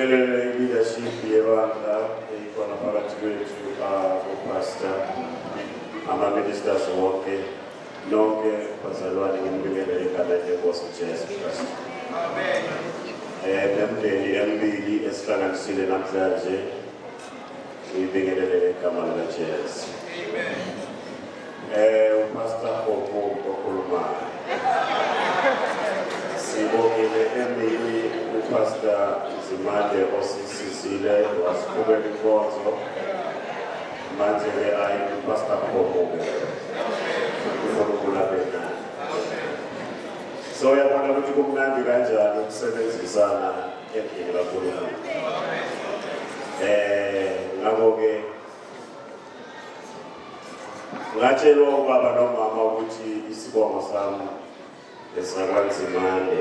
Sibingelele leadership yebandla ikhona phakathi kwethu uPastor ama-ministers wonke nonke bazalwane ngibingelele egameni leNkosi uJesu Kristu. Amen. Nemndeni emibili esihlanganisile namhlanje ngibingelele igama likaJesu. Amen. uPastor okhulumayo. Sibongile emibili uPastor Zimande osisizile wasiqhubela inkonzo manje-ke ayi uPastor Khomoke ufuna bena. So yabona ukuthi kumnandi kanjani ukusebenzisana endlini kaNkulunkulu. Ngakho-ke ngatshelwa ubaba nomama ukuthi isibongo sami esakwaNzimande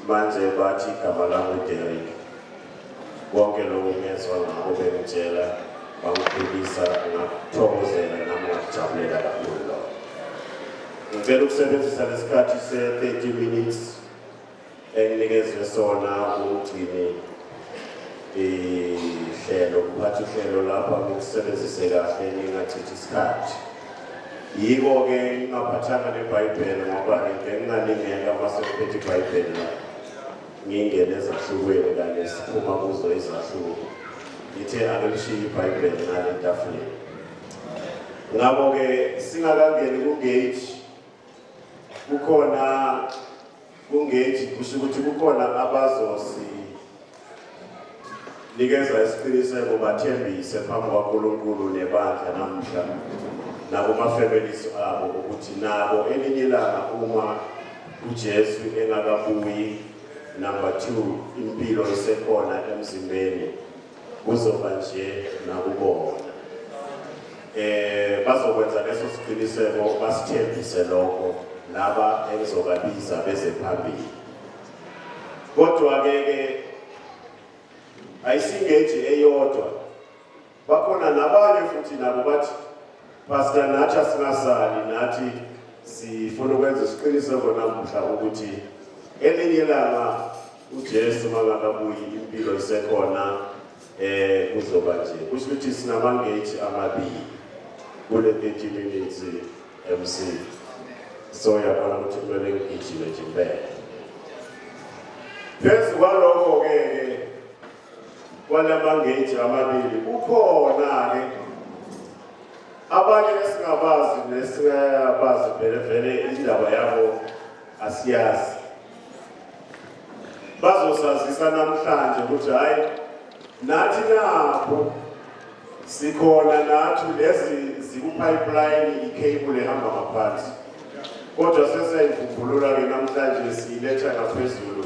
manje bathi igama lami uDerek. Konke lokhu ngezwa ngabo bengitshela bangiphilisa ngakuthokozela nami ngakujabulela kakhulu lokho. Ngicela ukusebenzisa lesikhathi se-30 minutes enginikezwe sona ukugcina ihlelo kuphatha uhlelo lapha ngikusebenzise kahle ngingachithi isikhathi. Yiko-ke ngingaphathanga neBhayibheli ngoba bengingalingeka uma sekuphethe iBhayibheli la ngingene ezahlukweni kanye siphuma kuzo izahluko. Ngithe angilishiye iBhayibheli ngale tafuleni. Ngakho-ke singakangeni ku-gate kukhona ku-gate kusho ukuthi kukhona abazosinikeza isiqiniseko bathembise phambi kwaNkulunkulu nebandla namuhla nakuma-families abo ukuthi nabo elinye ilanga uma uJesu engakabuyi, number 2 impilo isekhona emzimbeni kuzoba nje nakubona. Bazokwenza leso siqiniseko basithembise lokho laba engizobabiza beze phambili. Kodwa-ke ayisingeji eyodwa, bakhona nabanye futhi nabo bathi Pastor nathi asingasali nathi sifuna ukwenza isiqiniseko namuhla ukuthi elinye ilanga uJesu mangakabuyi impilo isekhona kuzoba nje. Kusho ukuthi sinamangage amabili kule 30 minutes MC. So yabona ukuthi kumele ngigijime nje impela. Phezu kwalokho-ke kwalamangage amabili kukhona-ke abanye esingabazi nesingabazi vele indaba yabo asiyazi. Bazosazisa namhlanje ukuthi hayi nathi napho sikhona nathi lezi ziku-pipeline i-cable ehamba ngaphansi. Kodwa sesiyayivumbulula-ke namhlanje siyiletha ngaphezulu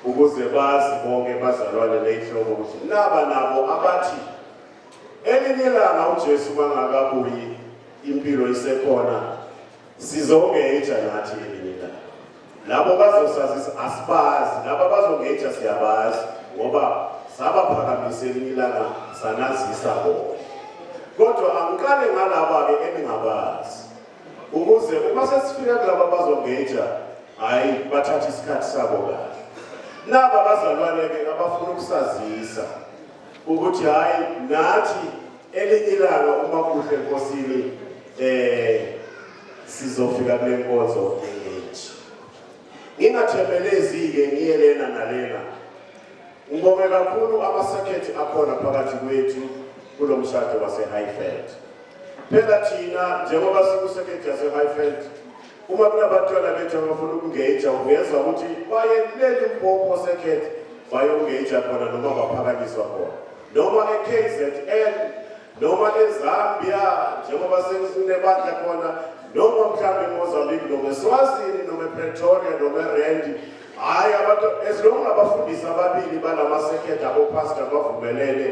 ukuze bazi bonke bazalwane ney'hlobo ukuthi nabo abathi elinye ilanga uJesu mangakabuyi impilo isekhona sizongeja nathi elinye ilanga. Labo bazosazisa asibazi, labo bazongeja siyabazi ngoba sabaphakamise elinye ilanga sanazisa bona. Kodwa angiqale ngalaba-ke eningabazi ukuze uma sesifika kulaba bazongeja hayi bathathe isikhathi sabo kahle. Naba bazalwane-ke abafuna ukusazisa ukuthi hayi nathi elinye ilanga uma kuhle enkosini sizofika kule nkonzo engage. Ngingathembelezi-ke ngiye lena nalena. Ngibonge kakhulu amasekhethi akhona phakathi kwethu kulo mshado wase-Highfield. Phela thina njengoba sikusekhethi yase-Highfield uma kunabantwana bethu abafuna ukungeja uyezwa ukuthi baye kuleli Limpopo sekhethi bayongeja khona noma baphakanyiswa khona noma e-KZN noma eZambia njengoba sekunebandla khona noma mhlawumbe eMozambique noma eSwazini noma ePretoria noma eRandi. Hayi abantu esilonga abafundisi ababili balamasekhethi abopastor bavumelene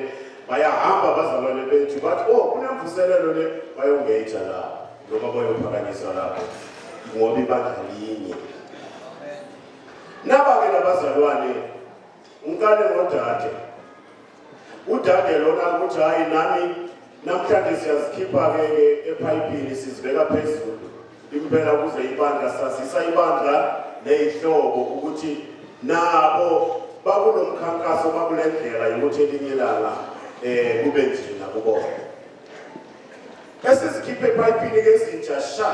bayahamba bazalwane bethu bathi kunemvuselelo le bayongeja la noma bayophakanyiswa lapho ngoba ibandla linye. Naba-ke labazalwane ngikale ngodade. Udade lona ukuthi hayi nami namhlanje siyazikhipha-ke ephayipini sizibeka phezulu impela kuze ibandla sazisa ibandla ney'hlobo ukuthi nabo bakunomkhankaso bakulendlela yokuthi elinye ilanga kube njina kubona. Esizikhiphe epayipini kezintsha sha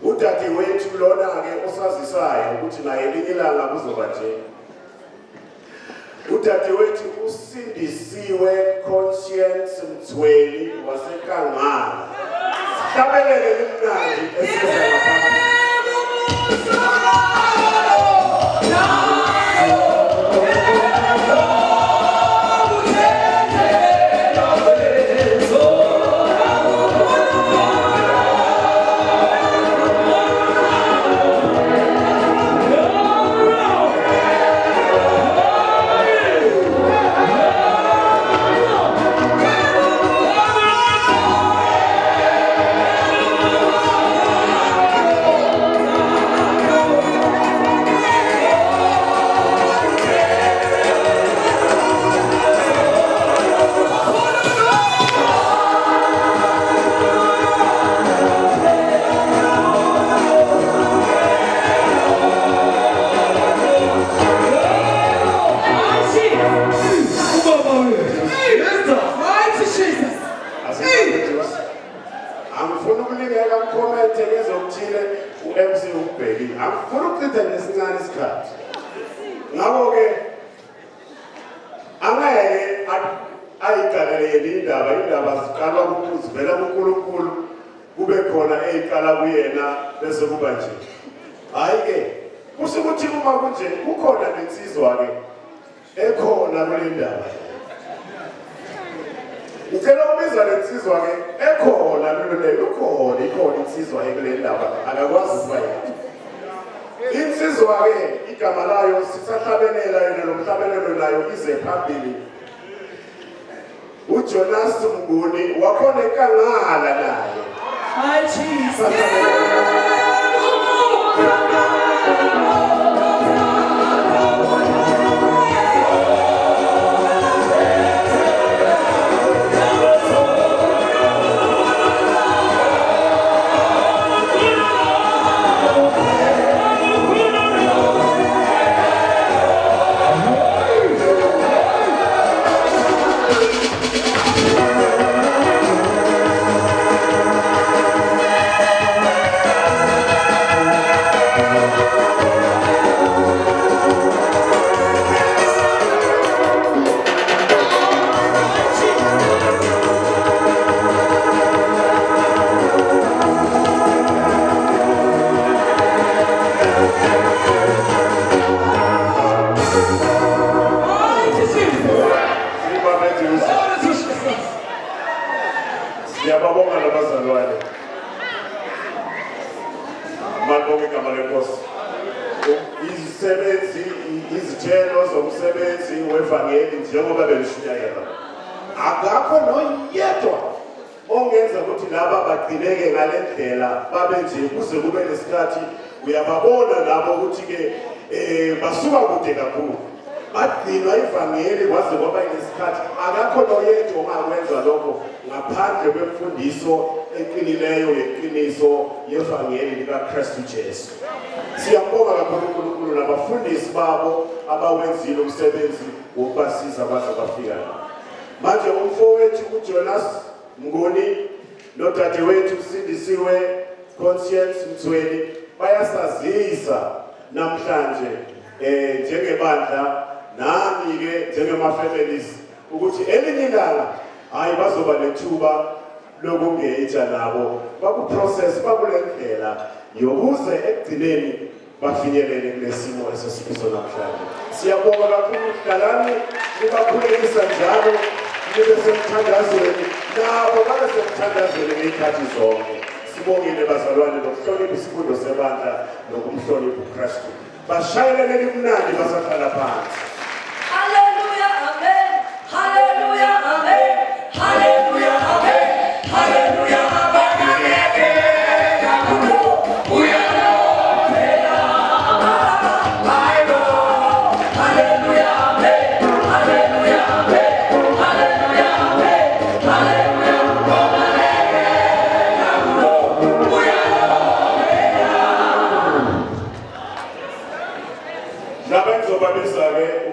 udadewethu lona-ke osazisayo ukuthi naye elinye ilanga kuzoba nje. Udadewethu uSindisiwe Conscience Mthweni waseKangala. Sihlabelele limnandi esizela ngaphambi. Jonas Mnguni wakhona eKangala naye. Hi Jesus. Izithelo zomsebenzi wevangeli njengoba belishunyayela. Akakho noyedwa ongenza ukuthi laba bagcineke ngalendlela babe nje kuze kube lesikhathi uyababona labo ukuthi ke basuka kude kakhulu. Bagcinwa ivangeli kwaze kwaba lesikhathi akakho noyedwa ongakwenza lokho ngaphandle kwemfundiso eqinileyo yeqiniso yevangeli likaKristu Jesu. Siyabonga kakhulu uNkulunkulu nabafundisi babo abawenzile umsebenzi wokubasiza baze bafika. Manje umfowethu uJonas Mnguni nodadewethu uSindisiwe Conscience Mthweni bayasazisa namhlanje njengebandla nami-ke njengama-families ukuthi elinye ilanga hayi bazoba nethuba lokungeja nabo bakuprocess bakulendlela yokuze ekugcineni bafinyelele kulesimo esesifiso namhlanje. Siyabonga kakhulu hlalani nibakhulekisa njalo nibe semthandazweni nabo babe semthandazweni ngey'khathi zonke. Sibongile bazalwane nokuhlonipha isifundo sebandla nokumhlonipha uKristu. Bashayelele limnandi basahlala phansi. Hallelujah, amen. Hallelujah, amen. Hallelujah, amen. Hallelujah, amen. Nabenzobabisa-ke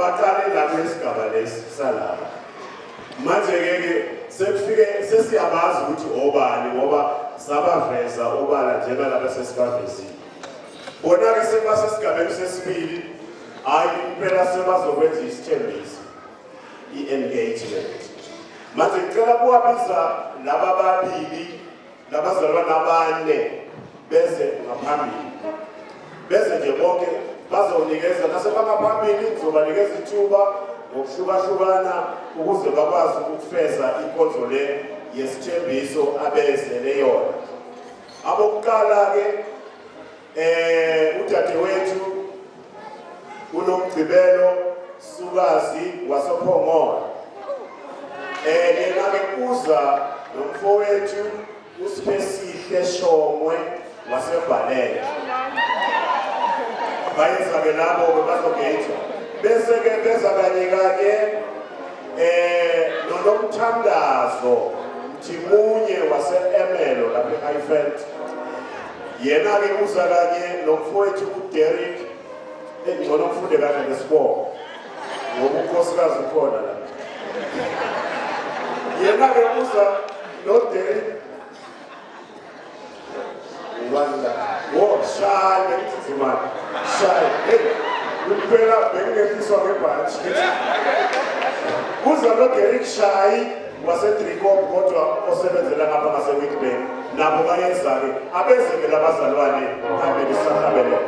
abaqale la kwesigaba lesi salapha. Manje-ke sekufike sesiyabazi ukuthi obani ngoba sabaveza obala njengalaba sesibavezile. Bona-ke sebasesigabeni sesibili, hayi impela sebazokwenza isithembiso, i-engagement. Manje ngicela kuwabiza laba babili nabazalwane abane beze ngaphambili. Beze nje bonke bazonikeza nasebangaphambili ngizobanikeza ithuba ngokuhlukahlukana ukuze bakwazi ukufeza inkonzo le yesithembiso abezele yona. Abokuqala-ke udadewethu uNomgcibelo Sukazi wasePhongolo. Yena-ke uza nomfowethu uSiphesihle Shongwe waseBhalele. Bayenza-ke labo bazogejwa. Bese-ke beza kanye noNomthandazo Mthimunye wase-Emelo lapha eHighfield. Yena-ke uza kanye nomfowethu uDerek engcono mfunde kahle ngesibongo ngoba unkosikazi ukhona la. Yena-ke uza noDerek shaya bengithi shaya kuphela bengingefiswa ngebhathi. Uza noDerek Shayi waseDriekom kodwa osebenzela ngapha ngaseWitbank. Nabo bayeza-ke abeze-ke labazalwane phambili sahlabele.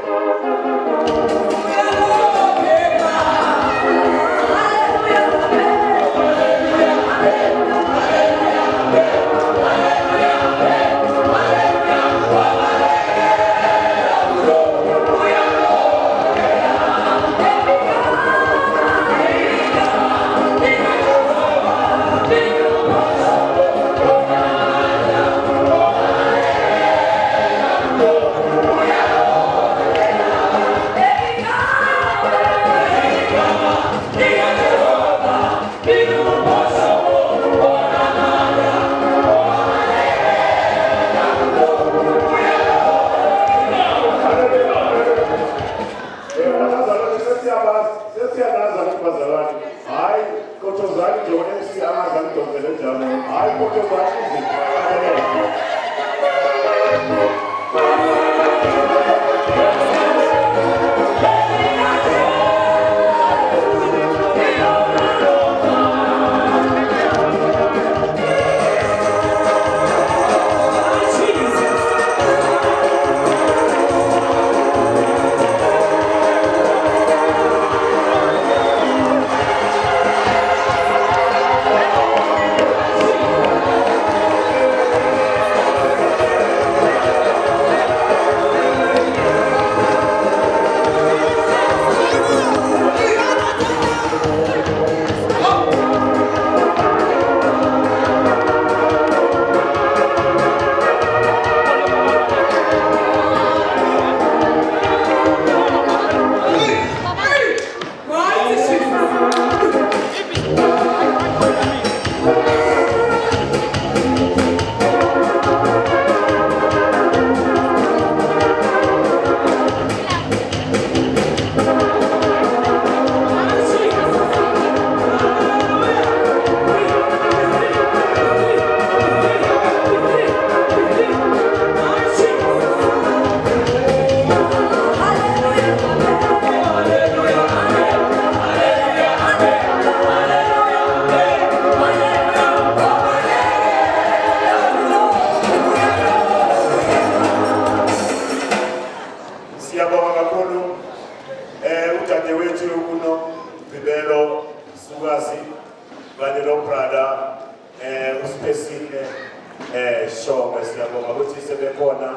Shongwe siyabonga ukuthi sebekhona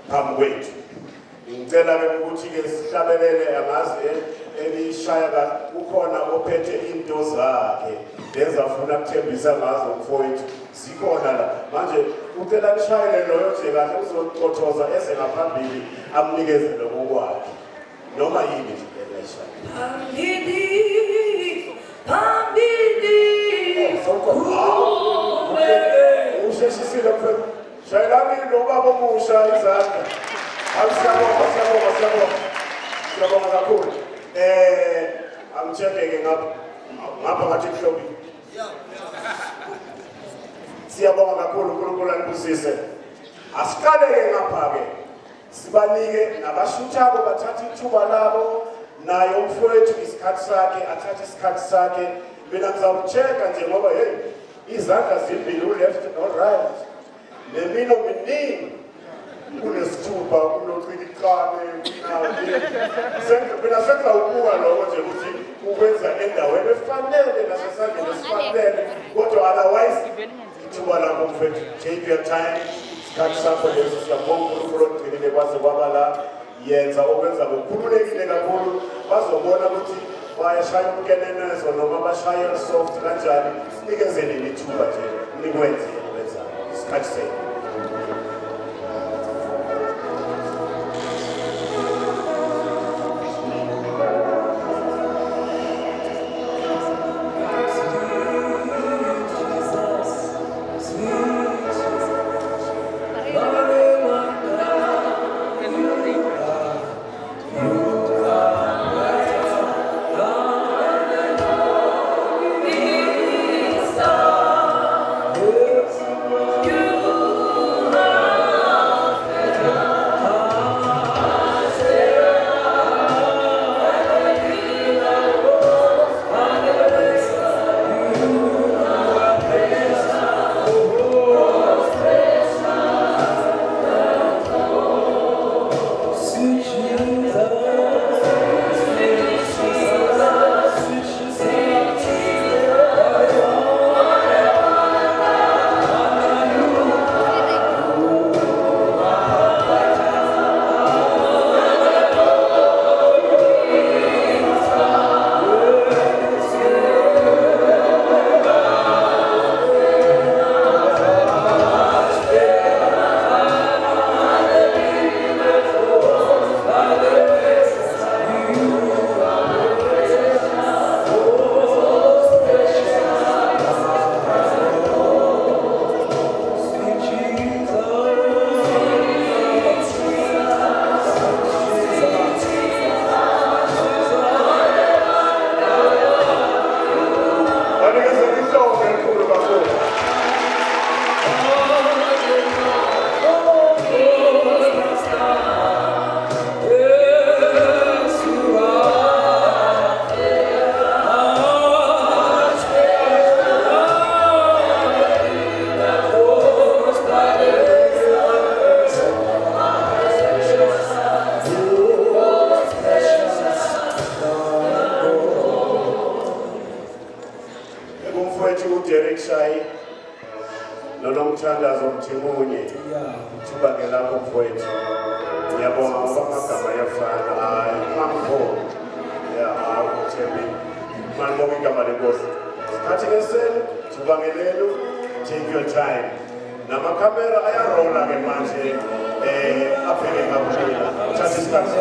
phambi kwethu. Ngicela-ke ukuthi-ke sihlabelele amazi elishaya ukhona ophethe into zakhe lezafuna ukuthembisa ngazo mfowethu zikhona la manje ucela lishayele loyo nje kahle uzocothoza eze ngaphambili amnikeze lokwakhe noma yini nje elishaya phambili usheshisile mfowethu shayelani nobaba omusha izandla. Siyabonga kakhulu. mthembeke ngapha ngathi kuhlobile. Siyabonga kakhulu uNkulunkulu anibusise. Asiqaleke ngapha-ke sibanike nabashuthabo bathatha ithuba labo naye umfowethu isikhathi sakhe athathe isikhathi sakhe. Mina ngizawucheck nje ngoba hey izandla zimbili u-left no-right nemino miningi kunesithupha kunoqikiqane mina sengizawubuka lokho nje ukuthi ukwenza endaweni efanele nasesandleni esifanele kodwa otherwise ithuba lakho mfethu take your time isikhathi sakho lesi siyabonga uNkulunkulu ogcinile kwaze kwaba la yenza okwenza kukhululekile kakhulu bazobona ukuthi bayashaya umkenenezo noma bashaya soft kanjani sinikezeni ithuba nje nikwenze ukwenza isikhathi senu. Nonomthandazo Mthimune ithuba ke lapho mfowethu ngiyabonga ngoba amagama ayafana hayi mambo uThembi manibonga igama lenkosi sikhathi lesenu thubangelelo take your time namakhamera ayarola ke manje abheke ngaphela uthatha isikhathi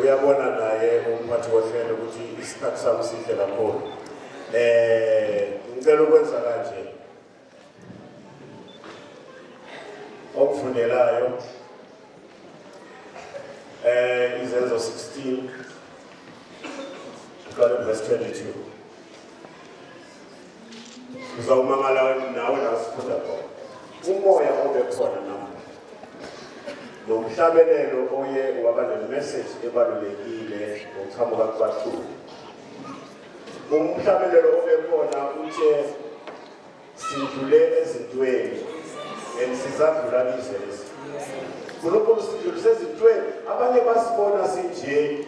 uyabona naye umphathi wohlelo ukuthi isikhathi sami sihle kakhulu. Ngicela ukwenza kanje. Okufundelayo Izenzo 16 verse 22. Uzawumangala nawe nasifunda khona. Umoya obe khona nawe. Nomhlabelelo oye waba ne-message ebalulekile ngokuqhamuka kubathuli. Umhlabelelo obe khona uthe sidlule ezintweni sizadlula izezi. Kulokho sidlulise ezintweni abanye basibona sinje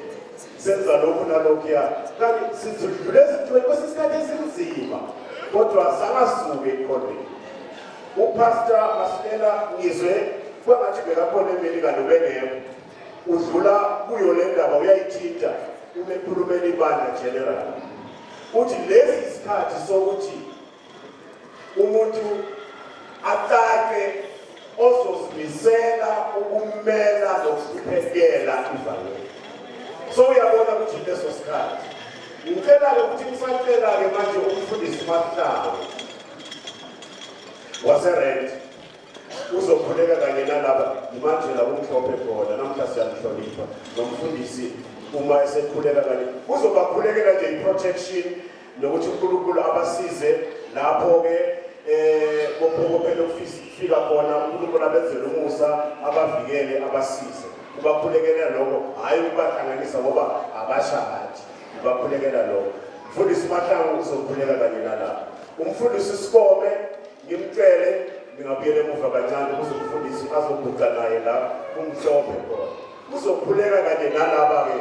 senza lokhu nalokhuya. Kanti sidlule ezintweni kwesisikhathi esinzima kodwa sangasuke ekhoneni. Upastor Masilela ngizwe kwangathi bekakhona eMelika nobengekho udlula kuyo le ndaba uyayithinta umekhulumela ibandla general uthi lesi isikhathi sokuthi umuntu atake ozozimisela ukumela nokuhluphekela ivangeli. So uyabona ukuthi leso sikhathi ngicela ukuthi ngisacela-ke manje umfundisi Mahlangu waserent uzokhuleka kanye nalaba manje la umhlophe khona namhla siyamhlonipha nomfundisi uma esekhuleka kanye uzobakhulekela nje i-protection nokuthi uNkulunkulu abasize lapho-ke bophokophela ukufika khona uNkulunkulu abenzele umusa abavikele abasize ubakhulekela lokho hhayi ukubahlanganisa ngoba abashadi ubakhulekela lokho. Umfundisi Mahlangu uzokhuleka kanye nalaba umfundisi Sikome ngimcele ngingabuyela emuva kancane uzomfundisi azobhuca naye la kumhlophe khona uzokhuleka kanye nalaba-ke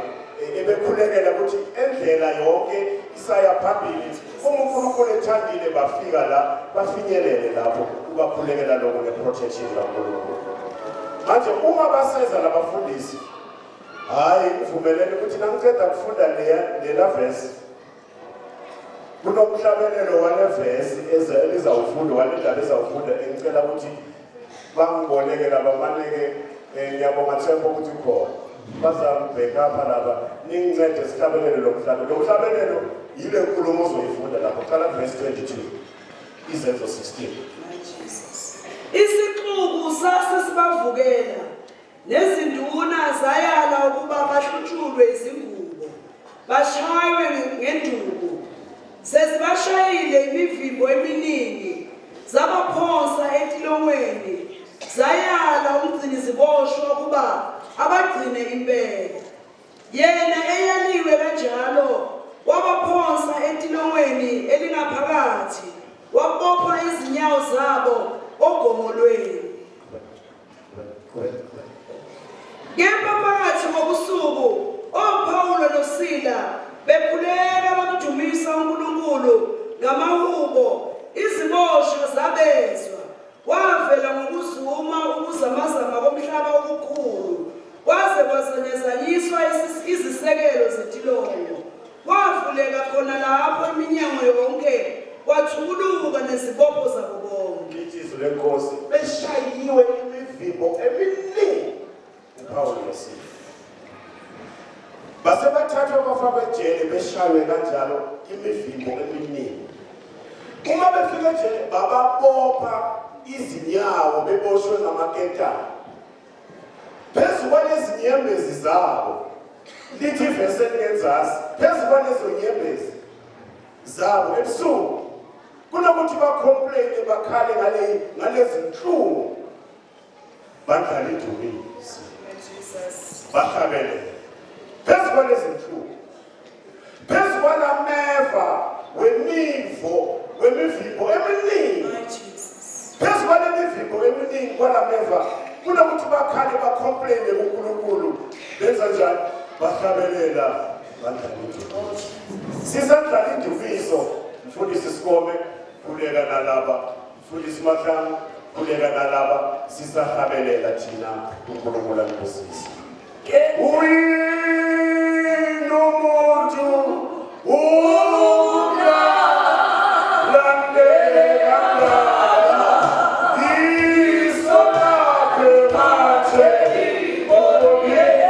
ebekhulekela ukuthi endlela yonke isaya phambili uma uNkulunkulu ethandile bafika la bafinyelele lapho ubakhulekela lokho ne-protection kaNkulunkulu. Manje uma baseza labafundisi hhayi ngivumelele ukuthi nangiceda kufunda lela verse kunomhlabelelo wale verse elizawufunda walendaba ezawufunda engicela ukuthi bangibonekela bamaneke ngiyabonga Themba ukuthi khona bazambheka apha laba ningincede sihlabelele lo mhlabelelo yile nkulumo ozoyifunda lapho qala verse 22 Izenzo 16. Isixuku sasesibavukela nezinduna zayala ukuba bahlutshulwe izingubo bashaywe ngenduku sezibashayile imivimbo eminingi zabaphonsa etilongweni zayala umgciniziboshwa ukuba abagcine impela. Yena eyaliwe kanjalo wabaphonsa etilongweni elingaphakathi wabopha izinyawo zabo ogomolweni. Kepha phakathi ngobusuku oPawulo noSila bekhuleka bamdumisa uNkulunkulu ngamahubo iziboshwa zabezwa. Wavela ngokuzuma ukuzamazama komhlaba okukhulu kwaze kwazanyazanyiswa izisekelo zetilongo. Kwavuleka khona lapho iminyango yonke kwathuluka nezibopho zabo bonke. Izwi lenkosi beshayiwe imivimbo eminingi uPawulo noSila base bathathwa bafakwe ejele beshaywe kanjalo imivimbo eminingi. Uma befika ejele bababopha izinyawo beboshwe ngamaketane phezu kwalezinyembezi zabo. Lithi ivesi elingenzasi phezu kwalezo nyembezi zabo ebusuku kunokuthi bacomplaine bakhale ngalezi nhlungu badlala idumisi bahlabelele phezu kwalezi nhlungu phezu kwalameva wemivimbo eminingi phezu kwale mivimbo eminingi kwalameva kunokuthi bakhale bacomplaine kuNkulunkulu benza njani bahlabelela badlala idumisi. Sisadlala indumiso mfundisi Sikome khuleka nalaba mfundisi Mahlangu khuleka nalaba sisahlabelela thina uNkulunkulu angibusise. Uyinomuntu Yes.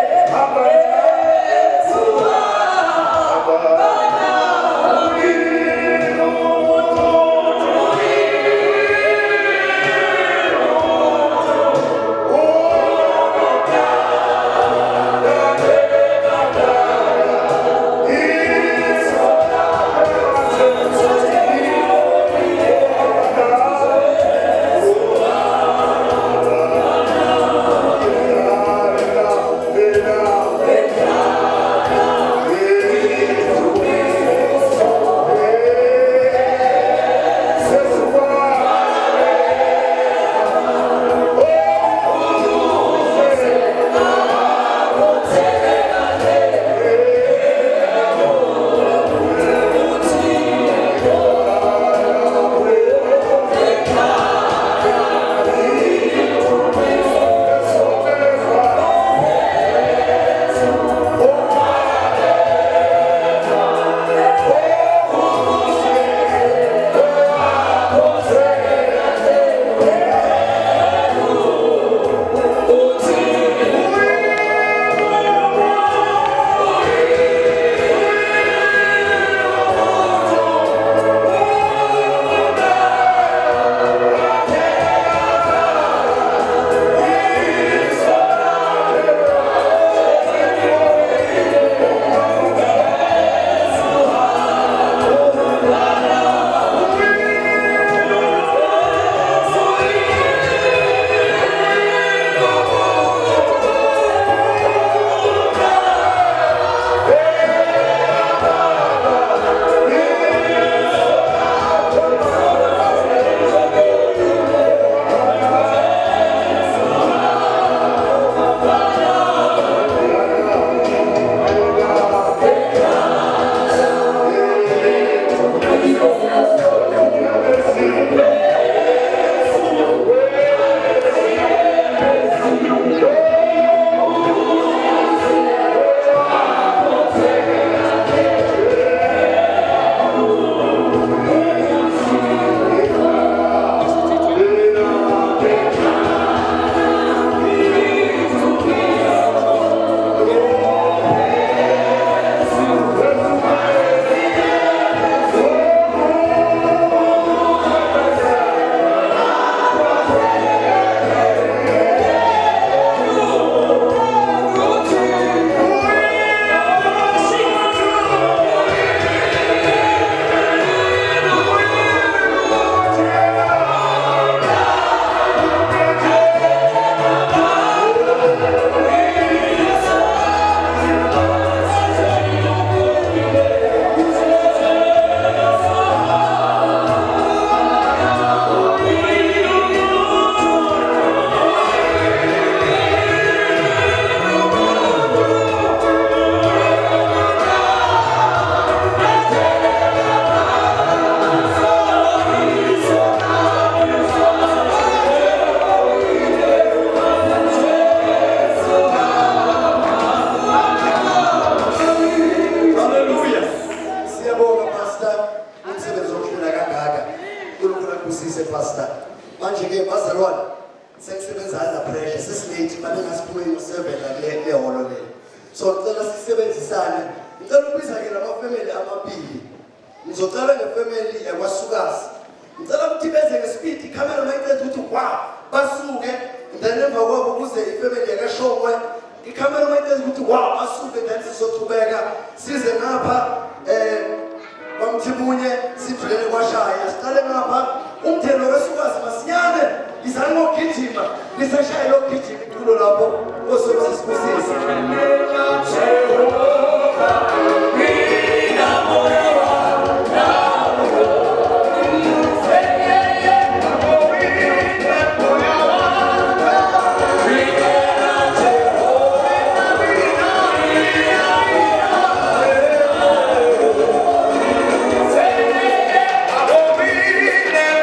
bazalwane sekusebenza under pressure sesilate bale ngasiphuma ngo7 le holo le so ngicela sisebenzisane ngicela ukubiza ke lamafamily amabili ngizocela ngefamily yakwaSukazi ngicela ukuthi beze ngespeed camera mayiqedwe ukuthi wow basuke then emva kwabo kuze ifamily yakashongwe iCamera mayiqedwe ukuthi wow basuke then sizothubeka size ngapha bamthibunye sidlulele kwaShaya siqale ngapha umthelo weSukazi masinyane izani ngokugijima liseshaya lokugijima itulo lapho osebenzisisisa Yeah.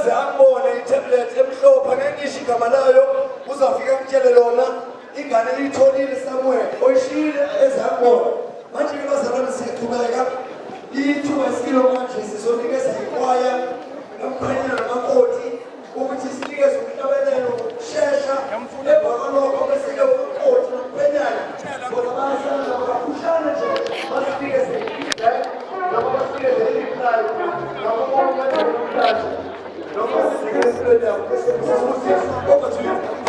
aze ambone itablet emhlophe ngengisho igama layo uzafika kutshele lona ingane liyitholile somewhere oyishile ezakubona manje ke bazalwane siyaqhubeka ithuba esikilo manje sizonikeza ikwaya nomkhanyana namakoti ukuthi sinikeze umhlabelelo shesha emva kwalokho besike umakoti nomkhanyana ngoba bayasanda bakhushana nje basinikeze i-feedback noma basinikeze i-reply noma umakoti nomhlanje noma basinikeze i-feedback over to you.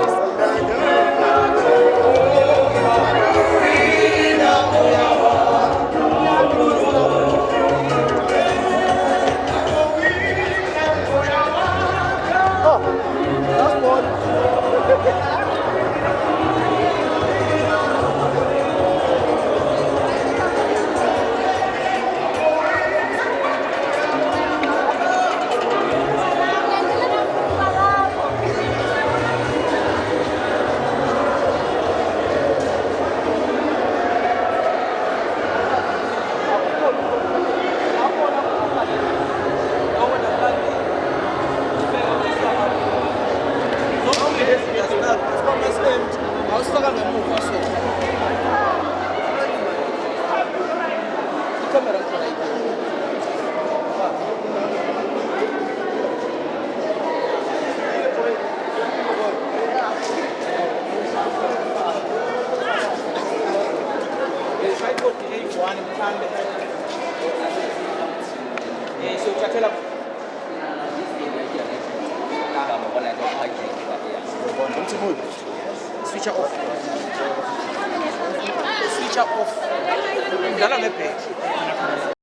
Switch off. Switch off. Dala ngebheki.